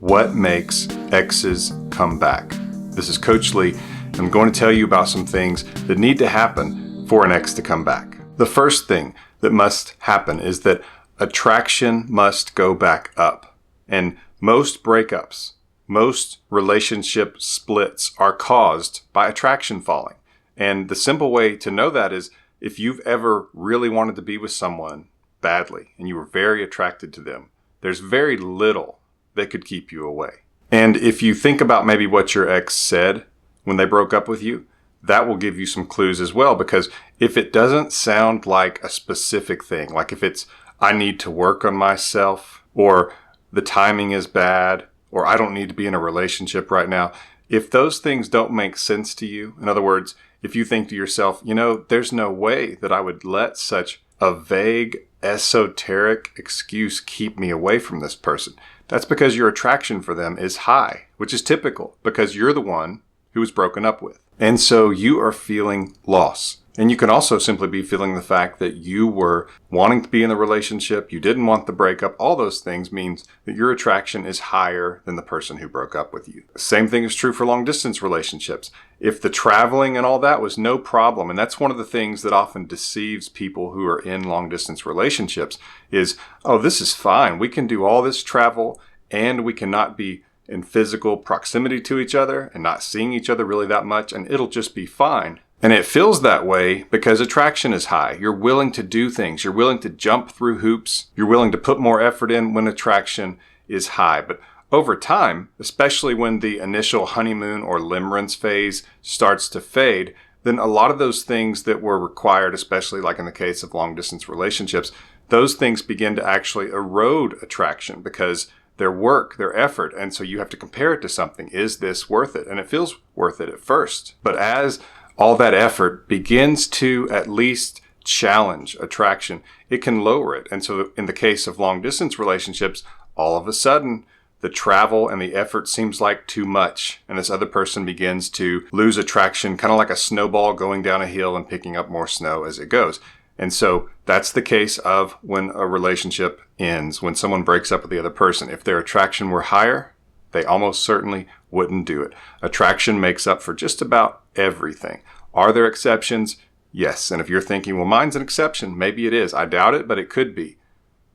What makes exes come back? This is Coach Lee. I'm going to tell you about some things that need to happen for an ex to come back. The first thing that must happen is that attraction must go back up. And most breakups, most relationship splits are caused by attraction falling. And the simple way to know that is if you've ever really wanted to be with someone badly and you were very attracted to them, there's very little that could keep you away. And if you think about maybe what your ex said when they broke up with you, that will give you some clues as well. Because if it doesn't sound like a specific thing, like if it's, I need to work on myself, or the timing is bad, or I don't need to be in a relationship right now. If those things don't make sense to you, in other words, if you think to yourself, there's no way that I would let such a vague, esoteric excuse keep me away from this person, that's because your attraction for them is high, which is typical because you're the one who was broken up with. And so you are feeling loss. And you can also simply be feeling the fact that you were wanting to be in the relationship, you didn't want the breakup. All those things means that your attraction is higher than the person who broke up with you. Same thing is true for long distance relationships. If the traveling and all that was no problem, and that's one of the things that often deceives people who are in long distance relationships is, oh, this is fine. We can do all this travel and we cannot be in physical proximity to each other and not seeing each other really that much, and it'll just be fine. And it feels that way because attraction is high. You're willing to do things. You're willing to jump through hoops. You're willing to put more effort in when attraction is high. But over time, especially when the initial honeymoon or limerence phase starts to fade, then a lot of those things that were required, especially like in the case of long distance relationships, those things begin to actually erode attraction because their work, their effort. And so you have to compare it to something. Is this worth it? And it feels worth it at first. But as all that effort begins to at least challenge attraction, it can lower it. And so in the case of long distance relationships, all of a sudden, the travel and the effort seems like too much. And this other person begins to lose attraction, kind of like a snowball going down a hill and picking up more snow as it goes. And so that's the case of when a relationship ends, when someone breaks up with the other person. If their attraction were higher, they almost certainly wouldn't do it. Attraction makes up for just about everything. Are there exceptions? Yes. And if you're thinking, well, mine's an exception, maybe it is. I doubt it, but it could be.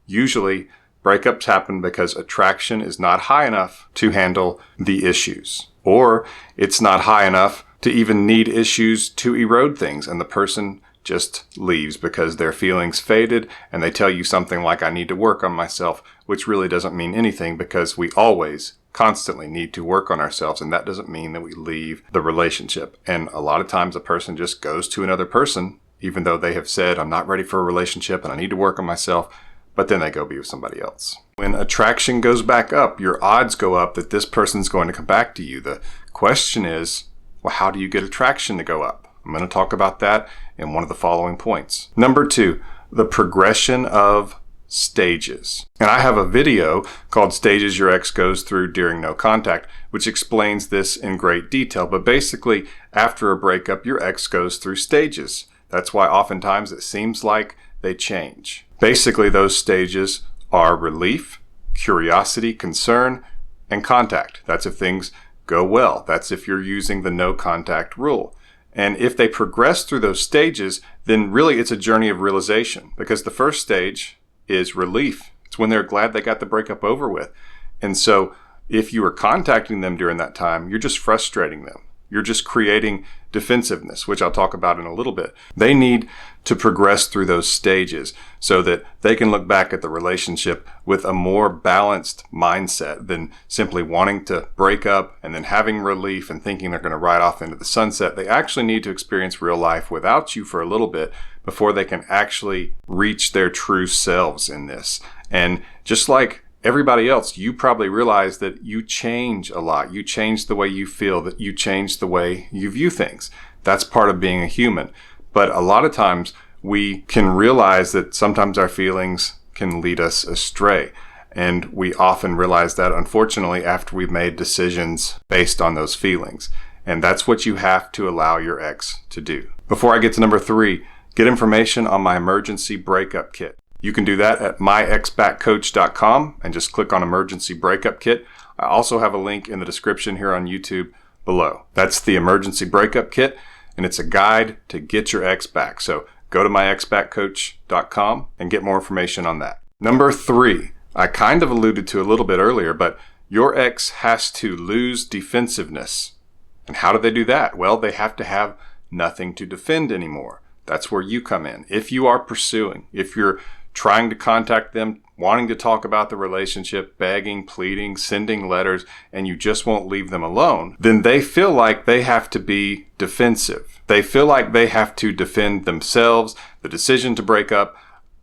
Usually, breakups happen because attraction is not high enough to handle the issues, or it's not high enough to even need issues to erode things, and the person just leaves because their feelings faded and they tell you something like, I need to work on myself, which really doesn't mean anything because we always constantly need to work on ourselves, and that doesn't mean that we leave the relationship. And a lot of times a person just goes to another person, even though they have said, I'm not ready for a relationship and I need to work on myself, but then they go be with somebody else. When attraction goes back up, your odds go up that this person's going to come back to you. The question is, well, how do you get attraction to go up? I'm going to talk about that in one of the following points. Number 2, the progression of stages. And I have a video called Stages Your Ex Goes Through During No Contact, which explains this in great detail. But basically, after a breakup, your ex goes through stages. That's why oftentimes it seems like they change. Basically, those stages are relief, curiosity, concern, and contact. That's if things go well. That's if you're using the no contact rule. And if they progress through those stages, then really it's a journey of realization, because the first stage is relief. It's when they're glad they got the breakup over with. And so if you are contacting them during that time, you're just frustrating them. You're just creating defensiveness, which I'll talk about in a little bit. They need to progress through those stages so that they can look back at the relationship with a more balanced mindset than simply wanting to break up and then having relief and thinking they're going to ride off into the sunset. They actually need to experience real life without you for a little bit before they can actually reach their true selves in this. And just like everybody else, you probably realize that you change a lot. You change the way you feel, that you change the way you view things. That's part of being a human. But a lot of times we can realize that sometimes our feelings can lead us astray. And we often realize that, unfortunately, after we've made decisions based on those feelings. And that's what you have to allow your ex to do. Before I get to number 3, get information on my emergency breakup kit. You can do that at myexbackcoach.com and just click on emergency breakup kit. I also have a link in the description here on YouTube below. That's the emergency breakup kit, and it's a guide to get your ex back. So go to myexbackcoach.com and get more information on that. Number 3, I kind of alluded to a little bit earlier, but your ex has to lose defensiveness. And how do they do that? Well, they have to have nothing to defend anymore. That's where you come in. If you are pursuing, if you're trying to contact them, wanting to talk about the relationship, begging, pleading, sending letters, and you just won't leave them alone, then they feel like they have to be defensive. They feel like they have to defend themselves, the decision to break up,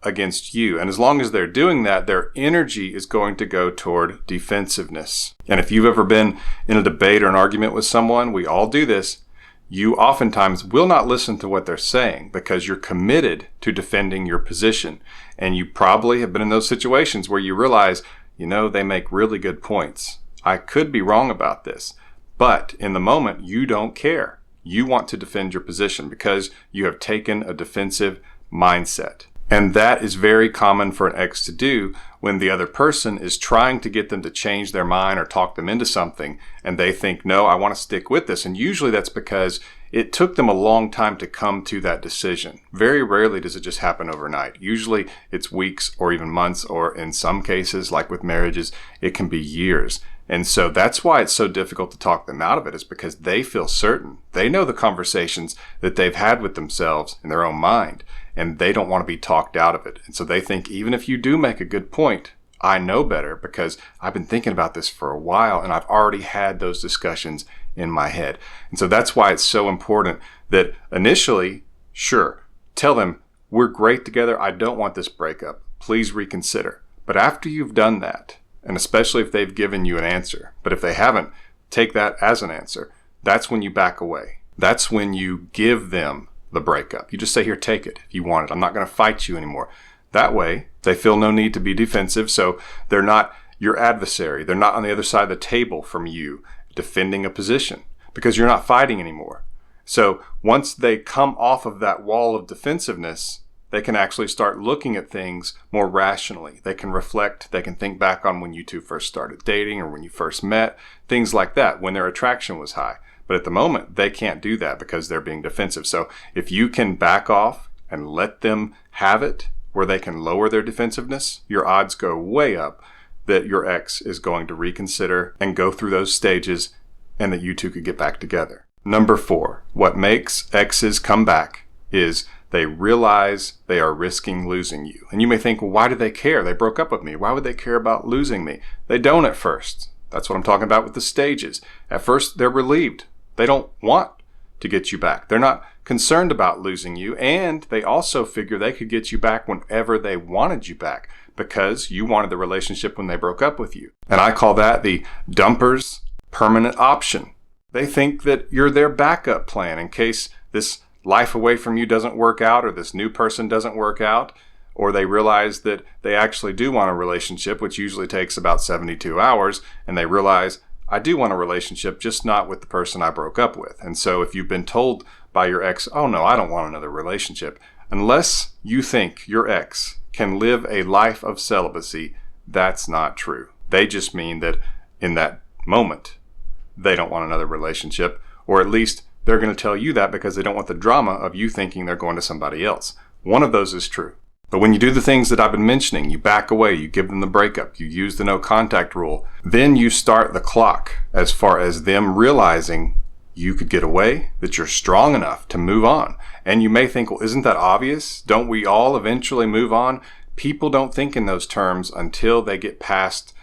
against you. And as long as they're doing that, their energy is going to go toward defensiveness. And if you've ever been in a debate or an argument with someone, we all do this, you oftentimes will not listen to what they're saying because you're committed to defending your position. And you probably have been in those situations where you realize, they make really good points. I could be wrong about this. But in the moment, you don't care. You want to defend your position because you have taken a defensive mindset. And that is very common for an ex to do when the other person is trying to get them to change their mind or talk them into something, and they think, no, I want to stick with this. And usually that's because it took them a long time to come to that decision. Very rarely does it just happen overnight. Usually it's weeks or even months, or in some cases, like with marriages, it can be years. And so that's why it's so difficult to talk them out of it, is because they feel certain. They know the conversations that they've had with themselves in their own mind, and they don't want to be talked out of it. And so they think, even if you do make a good point, I know better because I've been thinking about this for a while and I've already had those discussions in my head. And so that's why it's so important that initially, sure, tell them, we're great together. I don't want this breakup. Please reconsider. But after you've done that, and especially if they've given you an answer, but if they haven't, take that as an answer. That's when you back away. That's when you give them the breakup. You just say, here, take it if you want it. I'm not going to fight you anymore. That way, they feel no need to be defensive, so they're not your adversary. They're not on the other side of the table from you defending a position because you're not fighting anymore. So once they come off of that wall of defensiveness, they can actually start looking at things more rationally. They can reflect, they can think back on when you two first started dating or when you first met, things like that, when their attraction was high. But at the moment, they can't do that because they're being defensive. So if you can back off and let them have it where they can lower their defensiveness, your odds go way up that your ex is going to reconsider and go through those stages and that you two could get back together. Number 4, what makes exes come back is they realize they are risking losing you. And you may think, well, why do they care? They broke up with me. Why would they care about losing me? They don't at first. That's what I'm talking about with the stages. At first, they're relieved. They don't want to get you back. They're not concerned about losing you. And they also figure they could get you back whenever they wanted you back because you wanted the relationship when they broke up with you. And I call that the dumper's permanent option. They think that you're their backup plan in case this life away from you doesn't work out or this new person doesn't work out, or they realize that they actually do want a relationship, which usually takes about 72 hours, and they realize, I do want a relationship, just not with the person I broke up with. And so if you've been told by your ex, oh no, I don't want another relationship, unless you think your ex can live a life of celibacy, that's not true. They just mean that in that moment, they don't want another relationship, or at least they're going to tell you that because they don't want the drama of you thinking they're going to somebody else. One of those is true. But when you do the things that I've been mentioning, you back away, you give them the breakup, you use the no contact rule, then you start the clock as far as them realizing you could get away, that you're strong enough to move on. And you may think, well, isn't that obvious? Don't we all eventually move on? People don't think in those terms until they get past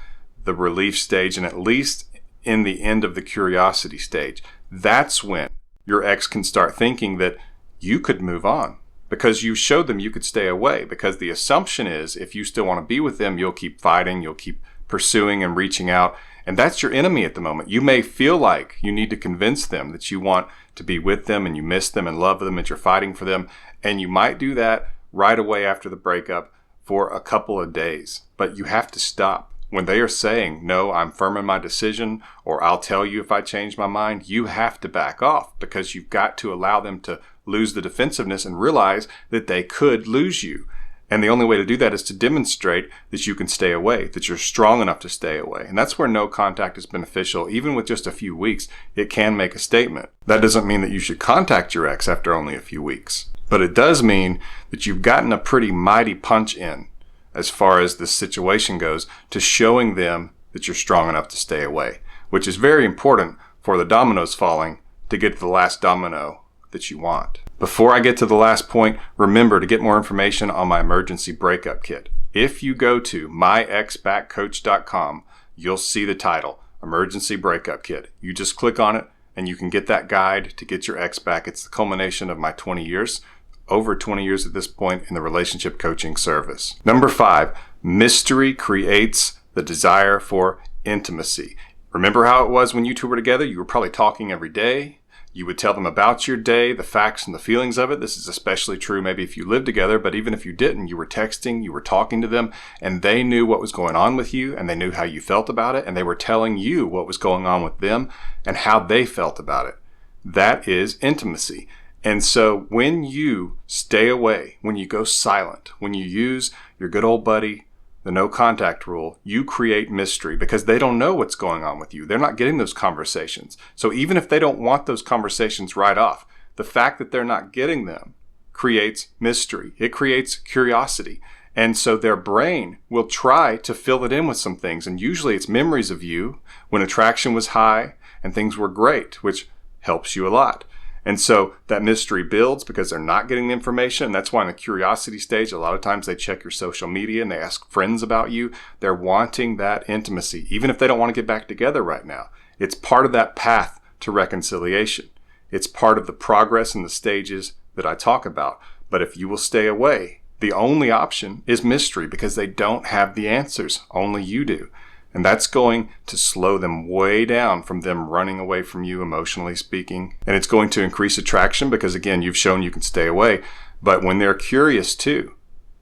the relief stage and at least in the end of the curiosity stage. That's when your ex can start thinking that you could move on because you showed them you could stay away, because the assumption is if you still want to be with them, you'll keep fighting, you'll keep pursuing and reaching out. And that's your enemy at the moment. You may feel like you need to convince them that you want to be with them and you miss them and love them and you're fighting for them. And you might do that right away after the breakup for a couple of days, but you have to stop. When they are saying, no, I'm firm in my decision, or I'll tell you if I change my mind, you have to back off because you've got to allow them to lose the defensiveness and realize that they could lose you. And the only way to do that is to demonstrate that you can stay away, that you're strong enough to stay away. And that's where no contact is beneficial. Even with just a few weeks, it can make a statement. That doesn't mean that you should contact your ex after only a few weeks. But it does mean that you've gotten a pretty mighty punch in as far as this situation goes to showing them that you're strong enough to stay away, which is very important for the dominoes falling to get to the last domino that you want. Before I get to the last point, remember to get more information on my emergency breakup kit. If you go to myexbackcoach.com, you'll see the title, Emergency Breakup Kit. You just click on it and you can get that guide to get your ex back. It's the culmination of my 20 years, over 20 years at this point, in the relationship coaching service. Number 5, mystery creates the desire for intimacy. Remember how it was when you two were together? You were probably talking every day. You would tell them about your day, the facts and the feelings of it. This is especially true maybe if you lived together, but even if you didn't, you were texting, you were talking to them, and they knew what was going on with you, and they knew how you felt about it, and they were telling you what was going on with them and how they felt about it. That is intimacy. And so when you stay away, when you go silent, when you use your good old buddy, the no contact rule, you create mystery because they don't know what's going on with you. They're not getting those conversations. So even if they don't want those conversations right off, the fact that they're not getting them creates mystery. It creates curiosity. And so their brain will try to fill it in with some things. And usually it's memories of you when attraction was high and things were great, which helps you a lot. And so that mystery builds because they're not getting the information. And that's why in the curiosity stage, a lot of times they check your social media and they ask friends about you. They're wanting that intimacy, even if they don't want to get back together right now. It's part of that path to reconciliation. It's part of the progress and the stages that I talk about. But if you will stay away, the only option is mystery because they don't have the answers. Only you do. And that's going to slow them way down from them running away from you, emotionally speaking. And it's going to increase attraction because, again, you've shown you can stay away. But when they're curious too,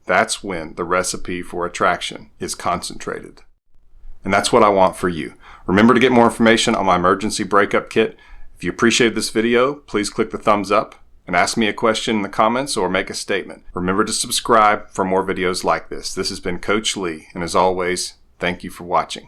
that's when the recipe for attraction is concentrated. And that's what I want for you. Remember to get more information on my emergency breakup kit. If you appreciated this video, please click the thumbs up and ask me a question in the comments or make a statement. Remember to subscribe for more videos like this. This has been Coach Lee, and as always, thank you for watching.